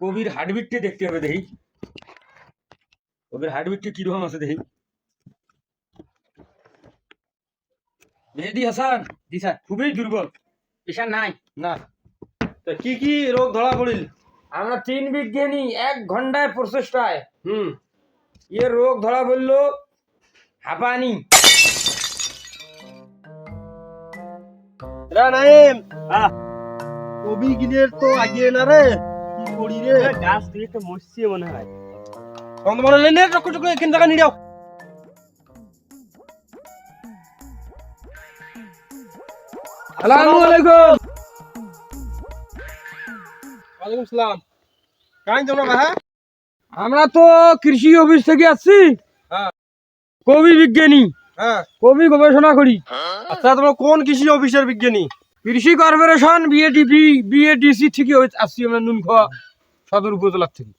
কবির হার্টবিটটা দেখতে হবে দেখি। কবির হার্টবিটটা কিরকম আছে দেখি। মেহেদী হাসান। জি স্যার। খুবই দুর্বল। পেশার নাই। না, তা কি কি রোগ ধরা পড়িল? আমরা 3 বিজ্ঞানী 1 ঘন্টায় প্রচেষ্টায় হুম এর রোগ ধরা বললো হাঁপানি। নাইম কবি গিলের তো আগিয়ে না রে, কি করি রে? গাছ দিয়ে তো মরছে মনে হয়। বন্ধ নে চক্কু চক্কু এখান থেকে নিয়ে যাও। আসসালামু আলাইকুম। ওয়ালাইকুম সালাম। কাই তোমরা ভাই? আমরা তো কৃষি অফিস থেকে আসছি। হ্যাঁ। কবি বিজ্ঞানী, হ্যাঁ কবি গবেষণা করি। আচ্ছা, তোমরা কোন কৃষি অফিসের বিজ্ঞানী? কৃষি কর্পোরেশন বিএডিসি থেকে আসছি আমরা, নুনখোয়া সদর উপজেলার থেকে।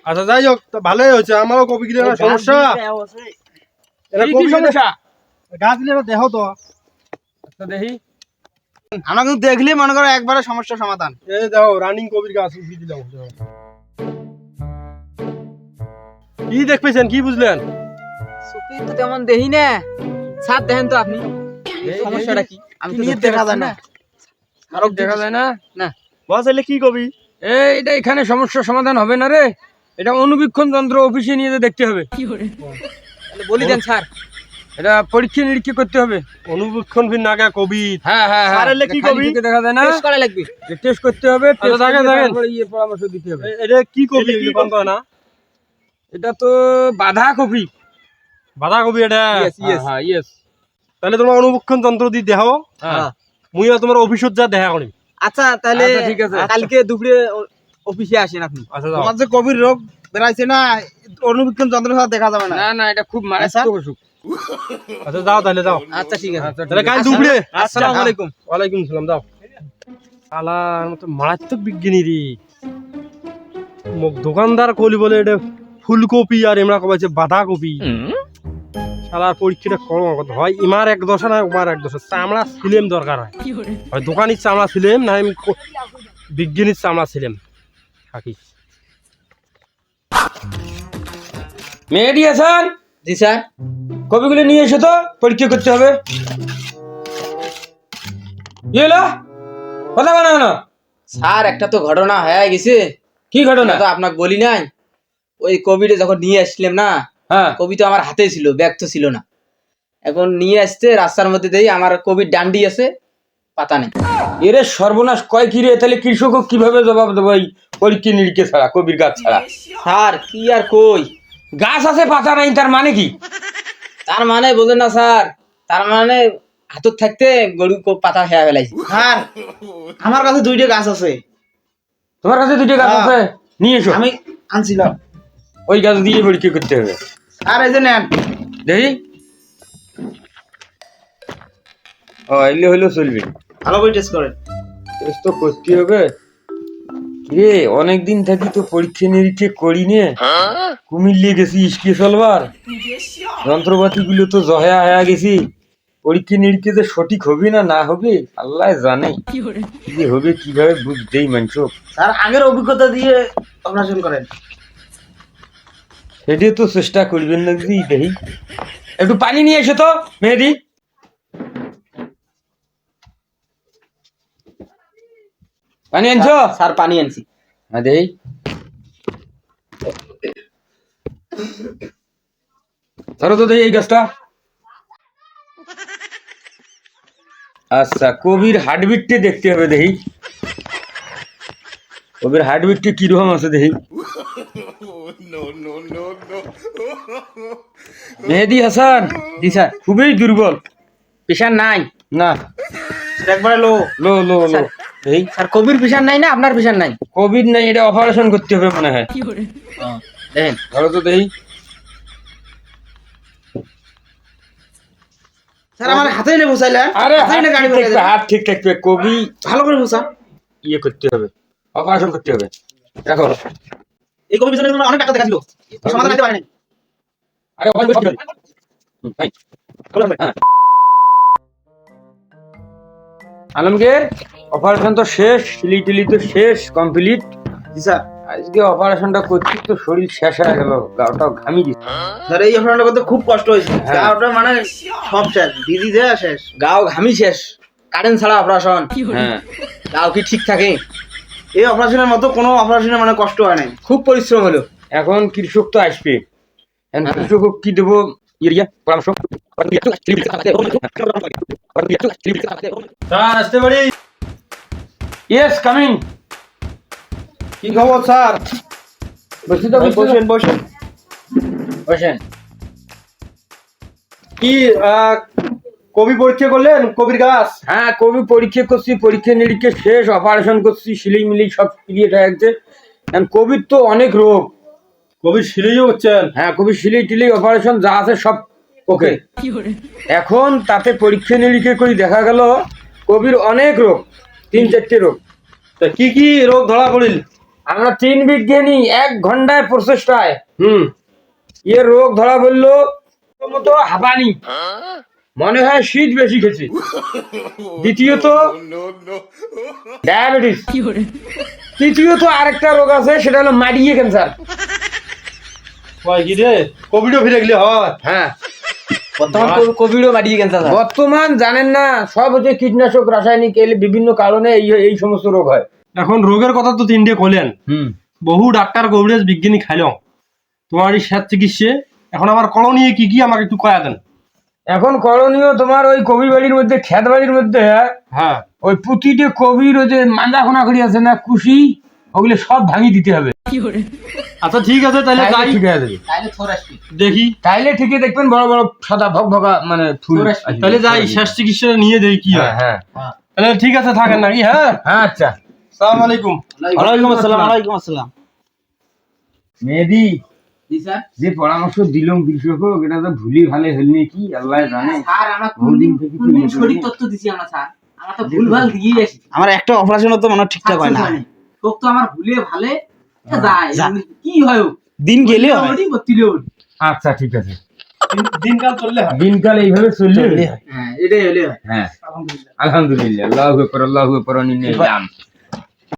আচ্ছা যাই হোক, তা ভালোই হয়েছে। আমারও কবি গিলের সমস্যা। এরা কি কবি সমস্যা? গাছ গিলে দেখো তো। আচ্ছা দেখি। আমরা কিন্তু দেখলে মনে করো একবারে সমস্যা সমাধান। এই দেখো রানিং কবির গাছ উঠিয়ে দিলাম। কি দেখতেছেন, কি বুঝলেন? সুপি তো তেমন দেখি না। সাথ দেখেন তো আপনি সমস্যাটা কি? আমি তো দেখা যায় না। আরো দেখা যায় না। না বস এলে কি কবি? এটা এখানে সমস্যার সমাধান হবে না রে। এটা অনুবীক্ষণ যন্ত্র অফিসে নিয়ে যেয়ে দেখতে হবে। তাহলে বলি দেন স্যার। এটা পরীক্ষা নিরীক্ষা করতে হবে। অনুবীক্ষণ ভিন নাগা কবি। হ্যাঁ হ্যাঁ স্যার এলে কি খালি কবি? চোখে দেখা যায় না। টেস্ট করা লাগবে। টেস্ট করতে হবে। আচ্ছা, test দেখেন, করে দেখেন। তারপরে পরামর্শ দিতে হবে। এটা কি কবি? কি কোন না? এটা তো বাঁধাকপি। বাঁধাকপি এটা। Yes, yes. হ্যাঁ ইয়েস। তাহলে তোমার অনুবীক্ষণ যন্ত্র দি দেখাও। হ্যাঁ মুইও তোমার অফিসত যা দেখা করিম। আচ্ছা তাহলে আচ্ছা, ঠিক আছে। কালকে দুপুরে অফিসে আসেন আপনি। আচ্ছা যাও। তোমার যে কবির রোগ বেরাইছে না, অনুবীক্ষণ যন্ত্র ছাড়া দেখা যাবে না। না না, এটা খুব মারাত্মক অসুখ। আচ্ছা যাও তাহলে যাও। আচ্ছা ঠিক আছে। আচ্ছা, ঠিক তাহলে কাল আছে। দুপুরে। আসসালামু আলাইকুম। ওয়ালাইকুম সালাম। যাও। শালার মতো মারাত্মক বিজ্ঞানী রে। মোক দোকানদার কলি বলে এটা ফুলকপি আর এমরা কবাইছে বাঁধাকপি। শালার পরীক্ষাটা করো হয় ইমার এক দশা না উমার এক দশা। চামড়া ছিলেম দরকার হয়। হয় দোকানির চামড়া ছিলেম না আমি বিজ্ঞানীর চামড়া ছিলেম। থাকি। মেহেদী হাসান, জি স্যার। কপিগুলো নিয়ে এসো তো, পরীক্ষা করতে হবে। কি হলো? কথা বলো না। স্যার একটা তো ঘটনা হয়ে গেছে। কি ঘটনা? তো আপনাকে বলি নাই, ওই কোভিডে যখন নিয়ে আসলাম না, হ্যাঁ। কবি তো আমার হাতে ছিল, ব্যাগ তো ছিল না। এখন নিয়ে আসতে রাস্তার মধ্যে দেই আমার কোভিড ডান্ডি আছে, পাতা নেই। এরে সর্বনাশ, কয় কি রে? তাহলে কৃষক কিভাবে জবাব দেবো এই পরীক্ষা নিরীক্ষা ছাড়া, কবির গাছ ছাড়া? স্যার কি আর কই, গাছ আছে পাতা নাই, তার মানে কি? তার মানে বোঝেন না স্যার, তার মানে হাতত থাকতে গরু পাতা খেয়ে ফেলাইছে। স্যার আমার কাছে 2টা গাছ আছে। তোমার কাছে 2টা গাছ আছে, নিয়ে এসো। আমি আনছিলাম। ওই গাছ দিয়ে পরীক্ষা করতে হবে। আর এই যে নেন। দেখি। ও এলে হইলো চলবে। ভালো করে টেস্ট করেন। টেস্ট তো করতে হবে রে। অনেকদিন থাকি তো পরীক্ষা নিরীক্ষা করি নে। কুমিল্লে গেছি ইস্কি চলবার, যন্ত্রপাতি গুলো তো জহয়া হয়ে গেছি। পরীক্ষা নিরীক্ষা যে সঠিক হবে না না হবে আল্লাহ জানে। কি যে হবে কিভাবে বুঝতেই মানছ। স্যার আগের অভিজ্ঞতা দিয়ে অপারেশন করেন। সেটা তো চেষ্টা করবেন না যদি দেখি। একটু পানি নিয়ে এসো তো মেহেদি। পানি আনছো? স্যার পানি আনছি। হ্যাঁ দেখি। ধরো তো দেখি এই গাছটা। আচ্ছা, কবির হার্টবিটটা দেখতে হবে দেখি। কবির হার্টবিটটা কিরকম আছে দেখি। মেহেদী হাসান। জি স্যার। খুবই দুর্বল। পেশার নাই। না, একবারে লো। লো লো লো। স্যার। এই স্যার কবির পেশার নাই না আপনার পেশার নাই? কোভিড নাই, এটা অপারেশন করতে হবে মনে হয়। দেখেন। ধরো তো দেখি। স্যার আমার হাতে এনে বসাইলেন। আরে হাতে এনে গাড়ি বসাইলেন। হাত ঠিক থাকবে। কবি ভালো করে বসা। ইয়ে করতে হবে, অপারেশন করতে হবে। দেখো, এই কবির পেছনে তোমরা অনেক টাকা দেখাছিল, সমাধান দিতে পারে নাই। আরে অপারেশন করতে হবে। ভাই হ্যাঁ। আলমগীর, অপারেশন তো শেষ, সিলি টিলি তো শেষ, কমপ্লিট। জি স্যার। আজকে অপারেশনটা করছি তো শরীর শেষ হয়ে গেল, গাওটাও ঘামি গেছে। স্যার এই অপারেশনটা করতে খুব কষ্ট হয়েছে, হ্যাঁ। গাওটা মানে সব শেষ, ডিজিজ হয়ে শেষ, গাও ঘামি শেষ, কারেন্ট ছাড়া অপারেশন। হ্যাঁ, গাও কি ঠিক থাকে? এই অপারেশনের মতো কোনো অপারেশনে মানে কষ্ট হয় নাই, খুব পরিশ্রম হলো। এখন কৃষক তো আসবে, এখন কৃষক কি দেবো ইউরিয়া পরামর্শ? স্যার আসতে পারি? Yes, coming. কি খবর স্যার? বসে তো, বসেন বসেন। বসেন। কি কবি পরীক্ষা করলেন? কবির গাছ? হ্যাঁ, কবি পরীক্ষা করছি, পরীক্ষা নিরীক্ষা শেষ, অপারেশন করছি, সিলাই মিলাই সব ক্লিয়ার হয়ে গেছে। এখন কোভিড তো অনেক রোগ। কবির সিরিজও হচ্ছেন? হ্যাঁ, কোভিড সিলাই টিলাই অপারেশন যা আছে সব ওকে। এখন তাতে পরীক্ষা নিরীক্ষা করে দেখা গেল কোভিড অনেক রোগ, 3-4টে রোগ। তা কি কি রোগ ধরা পড়িল? আমরা 3 বিজ্ঞানী 1 ঘন্টায় প্রচেষ্টায় এর রোগ ধরা বললো। প্রথমত হাঁপানি, মনে হয় শীত বেশি খেয়েছে। দ্বিতীয়ত ডায়াবেটিস। তৃতীয়ত আরেকটা রোগ আছে, সেটা হলো মাড়িয়ে ক্যান্সার। কয় কি রে, কোভিডও ফিরে গেলে হয়? হ্যাঁ, বর্তমান কোভিডও মারিয়ে গেছে স্যার। বর্তমান জানেন না, সব হচ্ছে কীটনাশক, রাসায়নিক, এর বিভিন্ন কারণে এই সমস্ত রোগ হয়। এখন রোগের কথা তো 3টে কইলেন, বহু ডাক্তার কবিরাজ বিজ্ঞানী খাইলাম, তোমার এই স্বাস্থ্য চিকিৎসা এখন আমার করণীয় কি কি আমাকে একটু কয়া দেন। এখন করণীয় তোমার ওই কবির বাড়ির মধ্যে, খেত বাড়ির মধ্যে, হ্যাঁ, ওই প্রতিটি কবির ওই যে মাঞ্জা খোনা করি আছে না, কুশি, ওগুলো সব ভাঙি দিতে হবে। আচ্ছা ঠিক আছে, তাহলে তাইলে যাই ঠিক হয়ে যাবে। তাইলে থোর আসবে। দেখি। তাইলে ঠিকই দেখবেন বড় বড় সাদা ভগভগা মানে ফুল আসবে। তাহলে যাই স্বাস্থ্য চিকিৎসা নিয়ে দেই কি হয়। হ্যাঁ, হ্যাঁ, তাহলে ঠিক আছে, থাকেন নাকি? হ্যাঁ, হ্যাঁ, আচ্ছা। আসসালামু আলাইকুম। ওয়ালাইকুম আসসালাম। ওয়ালাইকুম আসসালাম। মেহেদি, জি স্যার। যে পরামর্শ দিলাম কৃষক, এটা তো ভুলি ভালে হইনি কি আল্লাহ জানে। স্যার আমরা বহুদিন থেকে কোনদিন চলে সঠিক যাচ্ছে। তথ্য দিছি আমরা স্যার, আমরা তো ভুলভাল দিয়ে আসি। আমার একটা অপারেশনও তো মানে ঠিকঠাক হয় না, তোক তো আমার ভুলে ভালে যায়, কি হয় দিন গেলে হয়, বত্তিলে হয়। আচ্ছা ঠিক আছে, দিনকাল চললে হয়। দিনকাল এইভাবে চললে হ্যাঁ, এটাই হলে হয়। হ্যাঁ, আলহামদুলিল্লাহ, আল্লাহু আকবার, আল্লাহু আকবার, নিলাম।